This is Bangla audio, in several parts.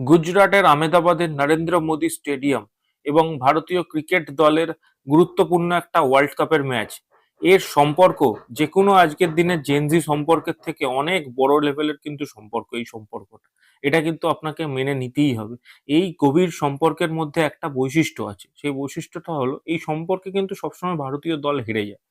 গুজরাটের আহমেদাবাদের নরেন্দ্র মোদী স্টেডিয়াম এবং ভারতীয় ক্রিকেট দলের গুরুত্বপূর্ণ একটা ওয়ার্ল্ড কাপের ম্যাচ। এর সম্পর্ক যে কোনো আজকের দিনের জেনজি সম্পর্কের থেকে অনেক বড় লেভেলের কিন্তু সম্পর্ক। এই সম্পর্কটা এটা কিন্তু আপনাকে মেনে নিতেই হবে। এই গভীর সম্পর্কের মধ্যে একটা বৈশিষ্ট্য আছে, সেই বৈশিষ্ট্যটা হলো এই সম্পর্কে কিন্তু সবসময় ভারতীয় দল হেরে যায়।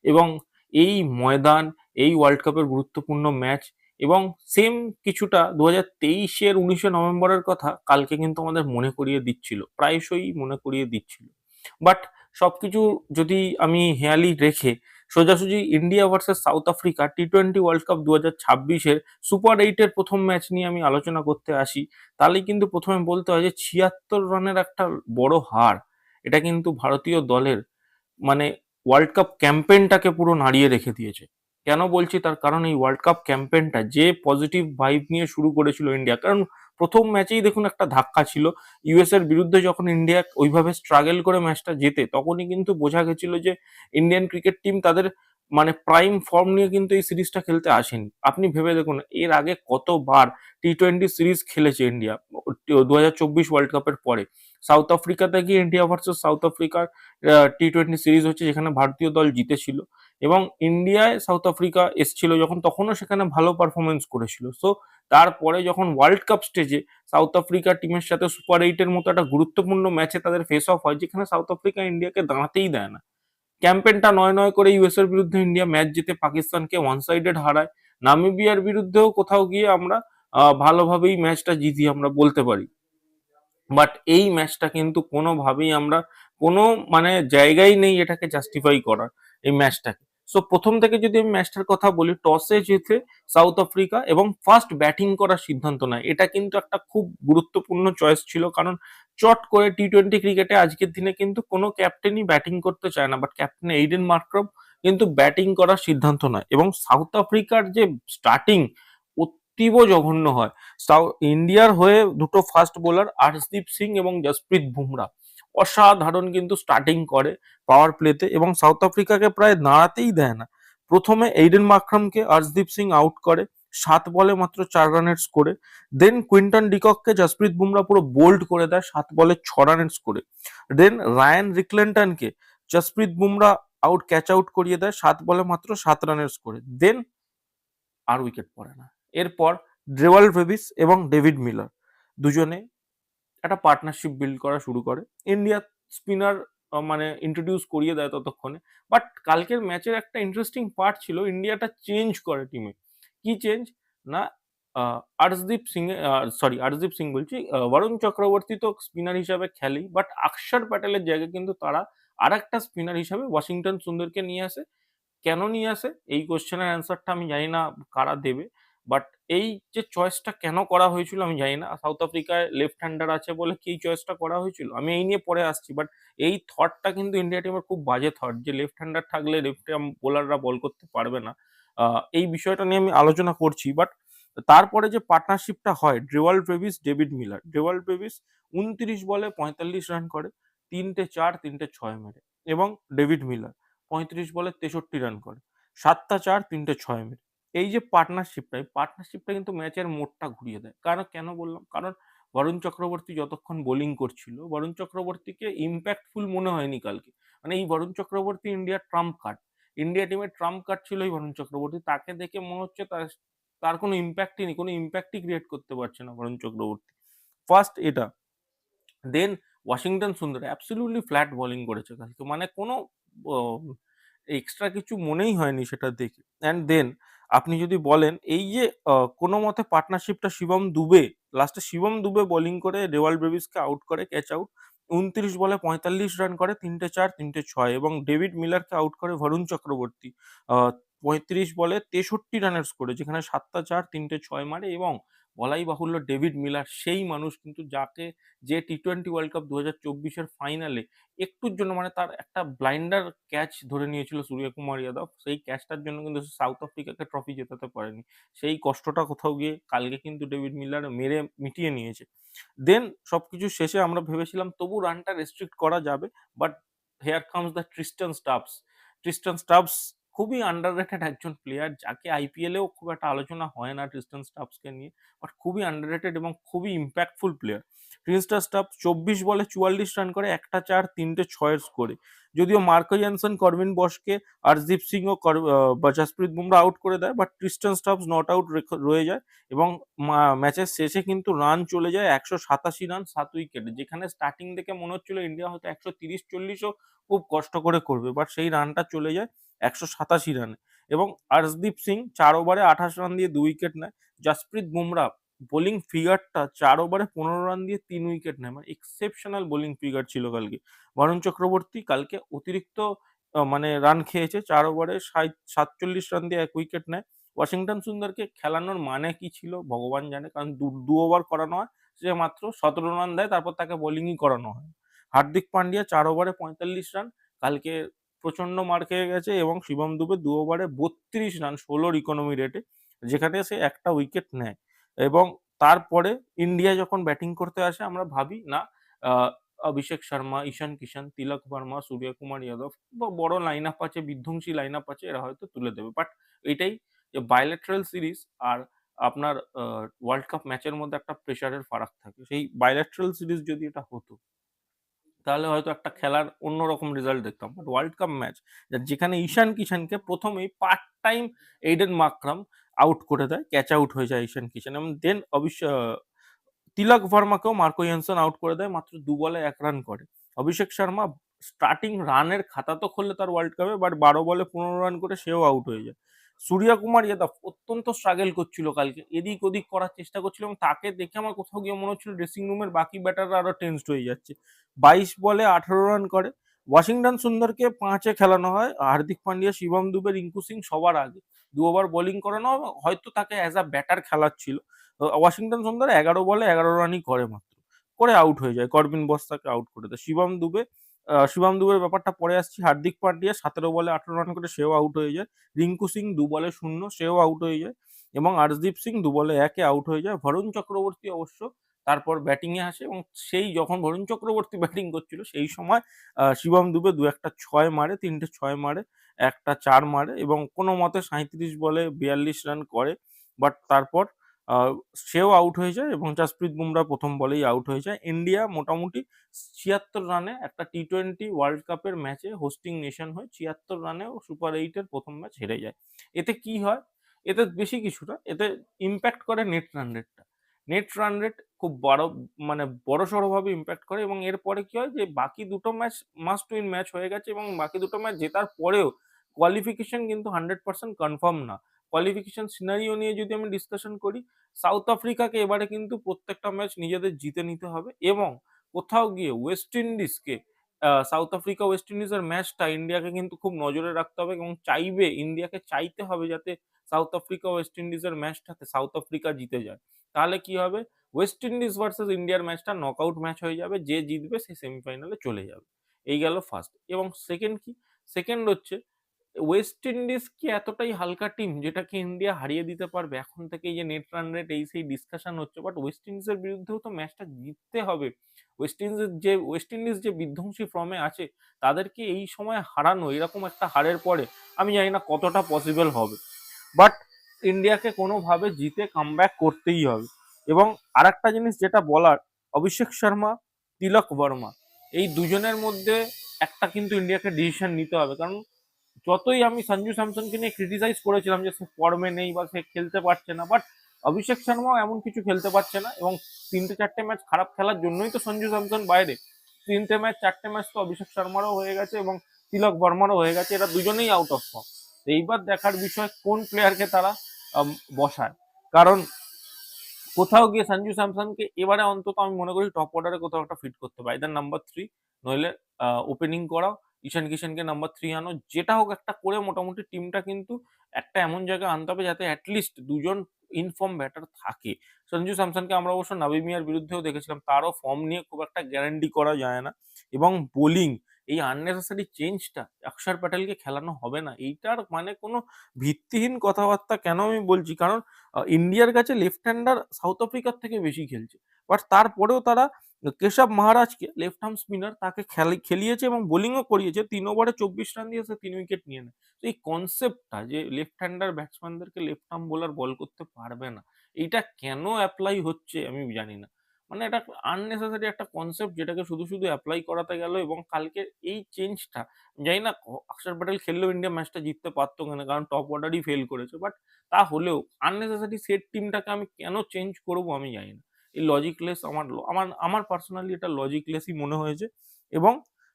এবং এই ময়দান, এই ওয়ার্ল্ড কাপের গুরুত্বপূর্ণ ম্যাচ এবং সেম কিছুটা 2023-এর 19শে নভেম্বরের কথা কালকে কিন্তু আমাদের মনে করিয়ে দিচ্ছিল, প্রায়শই মনে করিয়ে দিচ্ছিল। বাট সবকিছু যদি আমি হেয়ালি রেখে সোজাসুজি ইন্ডিয়া ভার্সেস সাউথ আফ্রিকা টি-20 ওয়ার্ল্ড কাপ 2026-এর সুপার 8-এর প্রথম ম্যাচ নিয়ে আমি আলোচনা করতে আসি, তাহলেই কিন্তু প্রথমে বলতে হয় যে 76 রানের একটা বড় হার। এটা কিন্তু ভারতীয় দলের মানে ওয়ার্ল্ড কাপ ক্যাম্পেইনটাকে পুরো নাড়িয়ে রেখে দিয়েছে। কেন বলছি? তার কারণ এই ওয়ার্ল্ড কাপ ক্যাম্পেইনটা যে পজিটিভ ভাইব নিয়ে শুরু করেছিল ইন্ডিয়া, কারণ প্রথম ম্যাচেই দেখুন একটা ধাক্কা ছিল। ইউএস এর বিরুদ্ধে যখন ইন্ডিয়া ওইভাবে স্ট্রাগল করে ম্যাচটা জেতে, তখনই কিন্তু বোঝা গেছিল যে ইন্ডিয়ান ক্রিকেট টিম তাদের প্রাইম ফর্ম নিয়ে কিন্তু এই সিরিজটা খেলতে আসেনি। আপনি ভেবে দেখুন এর আগে কতবার টি-20 সিরিজ খেলেছে ইন্ডিয়া 2024 ওয়ার্ল্ড কাপের পরে। সাউথ আফ্রিকাতে গিয়ে ইন্ডিয়া ভার্সেস সাউথ আফ্রিকার টি-20 সিরিজ হচ্ছে, যেখানে ভারতীয় দল জিতেছিল। এবং ইন্ডিয়ায় সাউথ আফ্রিকা এসছিল যখন, তখনও সেখানে ভালো পারফরমেন্স করেছিল। সো তারপরে যখন ওয়ার্ল্ড কাপ স্টেজে সাউথ আফ্রিকা টিমের সাথে সুপার 8-এর মতো একটা গুরুত্বপূর্ণ ম্যাচে তাদের ফেস অফ হয়, যেখানে সাউথ আফ্রিকা ইন্ডিয়াকে দাঁড়াতেই দেয় না। ক্যাম্পেনটা নয় নয় করে ইউএস এর বিরুদ্ধে ইন্ডিয়া ম্যাচ জিতে পাকিস্তানকে ওয়ান সাইডেড হারায়। নামিবিয়ার বিরুদ্ধেও কোথাও গিয়ে আমরা ভালোভাবেই ম্যাচটা জিতি আমরা বলতে পারি। বাট এই ম্যাচটা কিন্তু কোনোভাবেই আমরা কোনো জায়গায় নেই এটাকে জাস্টিফাই করার এই ম্যাচটাকে। সো প্রথম থেকে যদি আমি ম্যাচটার কথা বলি, টসে জিতে সাউথ আফ্রিকা এবং ফার্স্ট ব্যাটিং করার সিদ্ধান্ত নেয়। এটা কিন্তু একটা খুব গুরুত্বপূর্ণ চয়েস ছিল, কারণ চট করে টি-20 ক্রিকেটে আজকের দিনে কিন্তু কোনো ক্যাপ্টেনই ব্যাটিং করতে চায় না, বাট ক্যাপ্টেন এইডেন মার্ক্রাম কিন্তু ব্যাটিং করার সিদ্ধান্ত নেয় এবং সাউথ আফ্রিকার যে স্টার্টিং অতীব জঘন্য হয়। ইন্ডিয়ার হয়ে দুটো ফাস্ট বোলার আর্শদীপ সিং এবং জসপ্রীত বুমরা অসাধারণ কিন্তু স্টার্টিং করে পাওয়ার প্লেতে, এবং সাউথ আফ্রিকাকে প্রায় দাঁড়াতেই দেয় না। প্রথমে এইডেন মার্ক্রামকে আর্শদীপ সিং আউট করে 7 বলে মাত্র 4 রানের স্কোরে। দেন কুইন্টন ডিকককে জসপ্রীত বুমরা পুরো বোল্ড করে দেয় 7 বলে 6 রানের স্কোরে। দেন রায়ান রিকলেন্টনকে জসপ্রীত বুমরা ক্যাচ আউট করিয়ে দেয় 7 বলে মাত্র 7 রানের স্কোরে। দেন আর উইকেট পড়ে না। এরপর ড্রেওয়াল ব্রেভিস এবং ডেভিড মিলার দুজনে একটা পার্টনারশিপ বিল্ড করা শুরু করে। ইন্ডিয়া স্পিনার ইন্ট্রোডিউস করিয়ে দেয় ততক্ষণে। বাট কালকের ম্যাচের একটা ইন্টারেস্টিং পার্ট ছিল, ইন্ডিয়াটা চেঞ্জ করে টিমে। কি চেঞ্জ? না, আর্শদীপ সিং বলছি, বরুণ চক্রবর্তী তো স্পিনার হিসাবে খেলেই, বাট অক্ষর প্যাটেলের জায়গায় কিন্তু তারা আর একটা স্পিনার হিসাবে ওয়াশিংটন সুন্দরকে নিয়ে আসে। কেন নিয়ে আসে এই কোশ্চেনের অ্যান্সারটা আমি জানি না কারা দেবে। বাট এই যে চয়েসটা কেন করা হয়েছিল আমি জানি না। সাউথ আফ্রিকায় লেফট হ্যান্ডার আছে বলে কি এই চয়েসটা করা হয়েছিল আমি এই নিয়ে পরে আসছি। বাট এই থটটা কিন্তু ইন্ডিয়া টিমের খুব বাজে থট, যে লেফট হ্যান্ডার থাকলে লেফট বোলাররা বল করতে পারবে না। এই বিষয়টা নিয়ে আমি আলোচনা করছি। বাট তারপরে যে পার্টনারশিপটা হয়, ড্রেওয়াল ব্রেভিস ডেভিড মিলার, ড্রেওয়াল ব্রেভিস 29 বলে 45 রান করে, 3টে 4 3টে 6 মেরে। এবং ডেভিড মিলার 35 বলে 63 রান করে, 7টা 4 3টে 6 মেরে। এই যে পার্টনারশিপটা, এই পার্টনারশিপটা কিন্তু ম্যাচের মোড়টা ঘুরিয়ে দেয়। কারণ কেন বললাম? কারণ বরুণ চক্রবর্তী যতক্ষণ বোলিং করছিল, বরুণ চক্রবর্তীকে ইম্প্যাক্টফুল মনে হয়নি কালকে। এই বরুণ চক্রবর্তী ইন্ডিয়ার ট্রাম্প কার্ড, ইন্ডিয়া টিমের ট্রাম্প কার্ড ছিল এই বরুণ চক্রবর্তী। তাকে দেখে মনে হচ্ছে তার তার কোনো ইম্প্যাক্টই নেই, কোনো ইম্প্যাক্টই ক্রিয়েট করতে পারছে না বরুণ চক্রবর্তী। ফার্স্ট এটা। দেন ওয়াশিংটন সুন্দর অ্যাবসলিউটলি ফ্ল্যাট বোলিং করেছে কালকে, কোনো এক্সট্রা কিছু মনেই হয়নি সেটা দেখে। অ্যান্ড দেন আপনি যদি বলেন এই যে কোনো মতে পার্টনারশিপটা শিবম দুবে, লাস্টে শিবম দুবে বোলিং করে ডেওয়াল ব্রেভিসকে আউট করে ক্যাচ আউট, 29 বলে 45 রান করে, 3টে 4 3টে 6, এবং ডেভিড মিলারকে আউট করে বরুণ চক্রবর্তী 35 বলে 63 রানের স্কোরে, যেখানে 7টা 4 3টে 6 মারে। এবং বলাই বাহুল্য ডেভিড মিলার সেই মানুষ কিন্তু যাকে যে টি-20 ওয়ার্ল্ড কাপ 2024-এর ফাইনালে একটুর জন্য তার একটা ব্লাইন্ডার ক্যাচ ধরে নিয়েছিল সূর্যকুমার যাদব, সেই ক্যাচটার জন্য কিন্তু সাউথ আফ্রিকাকে ট্রফি জেতাতে পারেনি। সেই কষ্টটা কোথাও গিয়ে কালকে কিন্তু ডেভিড মিলার মেরে মিটিয়ে নিয়েছে। দেন সবকিছু শেষে আমরা ভেবেছিলাম তবু রানটা রেস্ট্রিক্ট করা যাবে, but hair comes the Tristan Stubbs. Tristan Stubbs খুবই আন্ডাররেটেড একজন প্লেয়ার, যাকে আইপিএলেও খুব একটা আলোচনা হয় না ট্রিস্টন স্টাফসকে নিয়ে, বাট খুবই আন্ডাররেটেড এবং খুবই ইম্প্যাক্টফুল প্লেয়ার। ট্রিস্টন স্টাফ 24 বলে 44 রান করে, একটা 4 3টে 6-এর স্কোরে। যদিও মার্কো জনসন, করবিন বসকে, হরদীপ সিং ও বা জসপ্রীত বুমরা আউট করে দেয়, বাট ট্রিস্টন স্টাফস নট আউট রয়ে যায় এবং ম্যাচের শেষে কিন্তু রান চলে যায় 187 রান 7 উইকেটে, যেখানে স্টার্টিং থেকে মনে হচ্ছিল ইন্ডিয়া হয়তো 130-40ও খুব কষ্ট করে করবে, বাট সেই রানটা চলে যায় 187 রানে। এবং হরদীপ সিং 4 ওভারে 28 রান দিয়ে 2 উইকেট নেয়। জসপ্রীত বুমরা বোলিং ফিগারটা 4 ওভারে 15 রান দিয়ে 3 উইকেট নেয়, মানে এক্সেপশনাল বোলিং ফিগার ছিল কালকে। বরুণ চক্রবর্তী কালকে অতিরিক্ত মানে রান খেয়েছে, 4 ওভারে 47 রান দিয়ে 1 উইকেট নেয়। ওয়াশিংটন সুন্দরকে খেলানোর মানে কি ছিল ভগবান জানে, কারণ দু ওভার করানো হয়, সে মাত্র 17 রান দেয়, তারপর তাকে বোলিংই করানো হয়। হার্দিক পান্ডিয়া 4 ওভারে 45 রান, কালকে প্রচন্ড মার খেয়ে গেছে। এবং শিবম দুবে 2 ওভারে 32 রান 16 ইকোনমি রেটে, যেখানে সে একটা উইকেট নেয়। এবং তারপরে ইন্ডিয়া যখন ব্যাটিং করতে আসে, আমরা ভাবি না অভিষেক শর্মা, ঈশান কিষান, তিলক ভার্মা, সূর্যকুমার যাদব বা বড় লাইন আপ আছে, বিধ্বংসী লাইন আপ আছে, এরা হয়তো তুলে দেবে। বাট এটাই যে বাইল্যাটারাল সিরিজ আর আপনার ওয়ার্ল্ড কাপ ম্যাচের মধ্যে একটা প্রেশারের ফারাক থাকে। সেই বাইল্যাটারাল সিরিজ যদি এটা হতো, তাহলে হয়তো একটা খেলার অন্যরকম রেজাল্ট দেখতাম। বাট ওয়ার্ল্ড কাপ ম্যাচ, যেখানে ঈশান কিষানকে প্রথমেই part time Aiden Markram out করে দেয়, ক্যাচ আউট হয়ে যায় ঈশান কিষান, এবং দেন অবশ্য তিলক ভার্মাকেও মার্কো জনসন আউট করে দেয়, মাত্র 2 বলে 1 রান করে। অভিষেক শর্মা স্টার্টিং রানের খাতা তো খুললে তার ওয়ার্ল্ড কাপে, বাট 12 বলে 15 রান করে সেও আউট হয়ে যায়। সূর্যকুমার যাদব অত্যন্ত স্ট্রাগল করছিল কালকে, এদিক ওদিক করার চেষ্টা করছিল, এবং তাকে দেখে আমার কোথাও গিয়ে মনে হচ্ছিল ড্রেসিং রুমের বাকি ব্যাটাররা আরো টেন্সড হয়ে যাচ্ছে। 22 বলে 18 রান করে। ওয়াশিংটন সুন্দরকে 5-এ খেলানো হয়, হার্দিক পান্ডিয়া, শিবম দুবে, রিঙ্কু সিং সবার আগে 2 ওভার বোলিং করানো হয়, হয়তো তাকে অ্যাজ আ ব্যাটার খেলাচ্ছিল। ওয়াশিংটন সুন্দর 11 বলে 11 রানই করে মাত্র, করে আউট হয়ে যায়। করবিন বস তাকে আউট করে দেয়। শিবম দুবের ব্যাপারটা পরে আসছি। হার্দিক পান্ডিয়া 17 বলে 18 রান করে সেও আউট হয়ে যায়। রিঙ্কু সিং 2 বলে 0 সেও আউট হয়ে যায়, এবং হরদীপ সিং 2 বলে 1-এ আউট হয়ে যায়। বরুণ চক্রবর্তী অবশ্য তারপর ব্যাটিং এ আসে, এবং সেই যখন বরুণ চক্রবর্তী ব্যাটিং করছিল সেই সময় শিবম দুবে 2-একটা 6 মারে, 3টে 6 মারে, একটা 4 মারে, এবং কোনো মতে 37 বলে 42 রান করে। বাট তারপর আহ, সেও আউট হয়ে যায়, এবং জসপ্রীত বুমরা প্রথম বলেই আউট হয়ে যায়। ইন্ডিয়া মোটামুটি 76 রানে একটা টি-20 ওয়ার্ল্ড কাপের ম্যাচে হোস্টিং নেশন হয়ে 76 রানেও সুপার 8-এর প্রথম ম্যাচ হেরে যায়। এতে কি হয়? এতে বেশি কিছু না, এতে ইম্প্যাক্ট করে নেট রান রেটটা। নেট রান রেট খুব বড়, মানে বড়সড় ভাবে ইম্প্যাক্ট করে, এবং এরপরে কি হয় যে বাকি দুটো ম্যাচ মাস্ট উইন ম্যাচ হয়ে গেছে, এবং বাকি দুটো ম্যাচ জেতার পরেও কোয়ালিফিকেশন কিন্তু 100% কনফার্ম না। কোয়ালিফিকেশন সিনারিও নিয়ে যদি আমি ডিসকাশন করি, সাউথ আফ্রিকাকে এবারে কিন্তু প্রত্যেকটা ম্যাচ নিজেদের জিতে নিতে হবে, এবং কোথাও গিয়ে ওয়েস্ট ইন্ডিজকে, সাউথ আফ্রিকা ওয়েস্ট ইন্ডিজের ম্যাচটা ইন্ডিয়াকে কিন্তু খুব নজরে রাখতে হবে, এবং ইন্ডিয়াকে চাইতে হবে যাতে সাউথ আফ্রিকা ওয়েস্ট ইন্ডিজের ম্যাচটাতে সাউথ আফ্রিকা জিতে যায়। তাহলে কি হবে, ওয়েস্ট ইন্ডিজ ভার্সেস ইন্ডিয়ার ম্যাচটা নকআউট ম্যাচ হয়ে যাবে, যে জিতবে সে সেমিফাইনালে চলে যাবে। এই গেল ফার্স্ট। এবং সেকেন্ড কি, সেকেন্ড হচ্ছে ওয়েস্ট ইন্ডিজ কি এতটাই হালকা টিম যেটাকে ইন্ডিয়া হারিয়ে দিতে পারবে? এখন থেকে এই যে নেট রান রেট এই সেই ডিসকাশন হচ্ছে, বাট ওয়েস্ট ইন্ডিজের বিরুদ্ধেও তো ম্যাচটা জিততে হবে। ওয়েস্ট ইন্ডিজ যে বিধ্বংসী ফর্মে আছে, তাদেরকে এই সময় হারানো, এরকম একটা হারের পরে আমি জানি না কতটা পসিবল হবে, বাট ইন্ডিয়াকে কোনোভাবে জিতে কামব্যাক করতেই হবে। এবং আরেকটা জিনিস যেটা বলার, অভিষেক শর্মা, তিলক বর্মা, এই দুজনের মধ্যে একটা কিন্তু ইন্ডিয়াকে ডিসিশন নিতে হবে। কারণ যতই আমি সঞ্জু স্যামসনকে নিয়ে ক্রিটিসাইজ করেছিলাম যে সে ফর্মে নেই বা সে খেলতে পারছে না, বাট অভিষেক শর্মাও এমন কিছু খেলতে পারছে না, এবং 3টে 4টে ম্যাচ খারাপ খেলার জন্যই তো সঞ্জু স্যামসন বাইরে। 3টে ম্যাচ 4টে ম্যাচ তো অভিষেক শর্মারও হয়ে গেছে এবং তিলক বর্মারও হয়ে গেছে, এরা দুজনেই আউট অফ ফর্ম। এইবার দেখার বিষয় কোন প্লেয়ারকে তারা বসায়। কারণ কোথাও গিয়ে সঞ্জু স্যামসনকে এবারে অন্তত আমি মনে করি টপ অর্ডারে কোথাও একটা ফিট করতে হবে, আইদার নাম্বার 3, নইলে ওপেনিং করাও, ঈশান কিষানকে নাম্বার 3 আনো, যেটা হোক একটা করে মোটামুটি টিমটা কিন্তু একটা এমন জায়গায় আনতে হবে যাতে অ্যাটলিস্ট দুজন ইনফর্ম ব্যাটার থাকে। সঞ্জু স্যামসনকে আমরা অবশ্য নাবিমিয়ার বিরুদ্ধেও দেখেছিলাম, তারও ফর্ম নিয়ে খুব একটা গ্যারান্টি করা যায় না। এবং বোলিং, এই আননেসেসারি চেঞ্জটা অক্ষর প্যাটেলকে খেলানো হবে না, এইটার মানে কোনো ভিত্তিহীন কথাবার্তা কেন আমি বলছি, কারণ ইন্ডিয়ার কাছে লেফট হ্যান্ডার সাউথ আফ্রিকার থেকে বেশি খেলছে, বাট তারপরেও তারা কেশব মহারাজকে লেফট আর্ম স্পিনার তাকে খেলিয়েছে এবং বোলিংও করিয়েছে, 3 ওভারে 24 রান দিয়ে সে 3 উইকেট নিয়ে নেয়। তো এই কনসেপ্টটা যে লেফট হ্যান্ডার ব্যাটসম্যানদেরকে লেফট আর্ম বোলার বল করতে পারবে না, এইটা কেন অ্যাপ্লাই হচ্ছে আমি জানি না। মানে এটা আননেসেসারি একটা কনসেপ্ট যেটাকে শুধু শুধু অ্যাপ্লাই করাতে গেল, এবং কালকে এই চেঞ্জটা জানি না, অক্ষর প্যাটেল খেললেও ইন্ডিয়া ম্যাচটা জিততে পারতো কেন, কারণ টপ অর্ডারই ফেল করেছে, বাট তা হলেও আননেসেসারি সেট টিমটাকে আমি কেন চেঞ্জ করব আমি জানি না। এই লজিকলেস আমার আমার আমার পার্সোনালি এটা লজিকলেসই মনে হয়েছে। এবং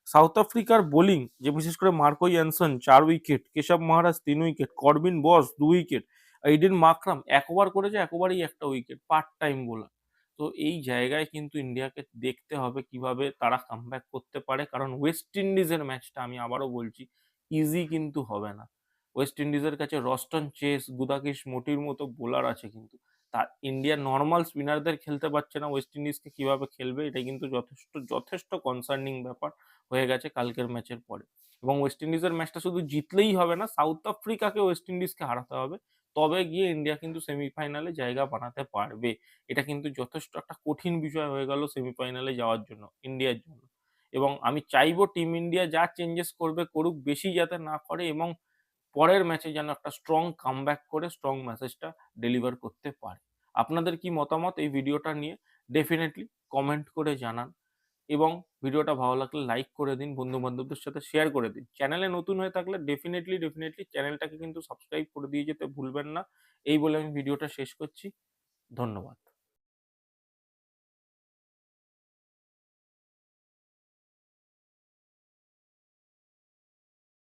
সাউথ আফ্রিকার বোলিং, যে বিশেষ করে Marco Jansen 4 wicket, Keshav Maharaj 3 wicket, Corbin Bosch 2 wicket, Aiden Markram 1 over করেছে, 1 ওভারেই একটা উইকেট, পার্ট টাইম বোলার। তো এই জায়গায় কিন্তু ইন্ডিয়াকে দেখতে হবে কিভাবে তারা কামব্যাক করতে পারে, কারণ ওয়েস্ট ইন্ডিজের ম্যাচটা আমি আবারও বলছি ইজি কিন্তু হবে না। ওয়েস্ট ইন্ডিজের কাছে রস্টন চেস, গুদাকিশ মোটির মতো বোলার আছে, কিন্তু তা ইন্ডিয়া নর্মাল স্পিনারদের খেলতে পারছে না, ওয়েস্ট ইন্ডিজকে কিভাবে খেলবে এটা কিন্তু যথেষ্ট যথেষ্ট কনসার্নিং ব্যাপার হয়ে গেছে কালকের ম্যাচের পরে। এবং ওয়েস্ট ইন্ডিজের ম্যাচটা শুধু জিতলেই হবে না, সাউথ আফ্রিকাকে ওয়েস্ট ইন্ডিজকে হারাতে হবে, তবে গিয়ে ইন্ডিয়া কিন্তু সেমিফাইনালে জায়গা বানাতে পারবে। এটা কিন্তু যথেষ্ট একটা কঠিন বিষয় হয়ে গেল সেমিফাইনালে যাওয়ার জন্য ইন্ডিয়ার জন্য। এবং আমি চাইবো টিম ইন্ডিয়া যা চেঞ্জেস করবে করুক, বেশি যাতে না করে, এবং পরের ম্যাচে যেন একটা স্ট্রং কামব্যাক করে স্ট্রং মেসেজটা ডেলিভার করতে পারে। আপনাদের কি মতামত এই ভিডিওটা নিয়ে ডেফিনেটলি কমেন্ট করে জানান, এবং ভিডিওটা ভালো লাগলে লাইক করে দিন, বন্ধু বান্ধবদের সাথে শেয়ার করে দিন। চ্যানেলে নতুন হয়ে থাকলে ডেফিনেটলি ডেফিনেটলি চ্যানেলটাকে কিন্তু সাবস্ক্রাইব করে দিয়ে যেতে ভুলবেন না। এই বলে আমি ভিডিওটা শেষ করছি। ধন্যবাদ।